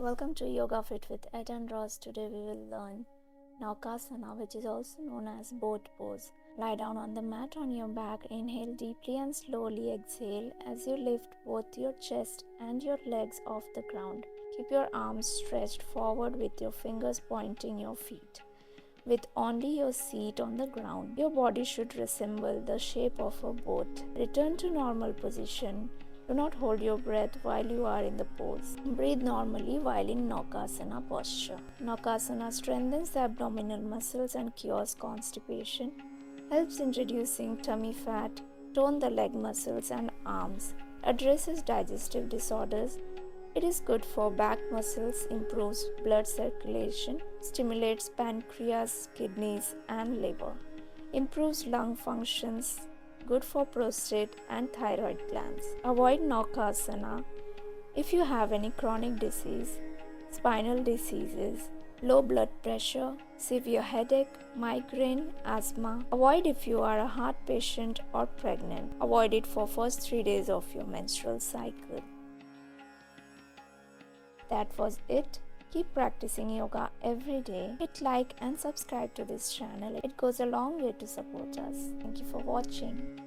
Welcome to Yoga Fit with Ed and Ross. Today we will learn Naukasana, which is also known as boat pose. Lie down on the mat on your back, inhale deeply and slowly exhale as you lift both your chest and your legs off the ground. Keep your arms stretched forward with your fingers pointing your feet. With only your seat on the ground, your body should resemble the shape of a boat. Return to normal position. Do not hold your breath while you are in the pose. Breathe normally while in Naukasana posture. Naukasana strengthens the abdominal muscles and cures constipation, helps in reducing tummy fat, tone the leg muscles and arms, addresses digestive disorders. It is good for back muscles, improves blood circulation, stimulates pancreas, kidneys and liver, improves lung functions, good for prostate and thyroid glands. Avoid Naukasana if you have any chronic disease, spinal diseases, low blood pressure, severe headache, migraine, asthma. Avoid if you are a heart patient or pregnant. Avoid it for first 3 days of your menstrual cycle. That was it. Keep practicing yoga every day. Hit like and subscribe to this channel. It goes a long way to support us. Thank you for watching.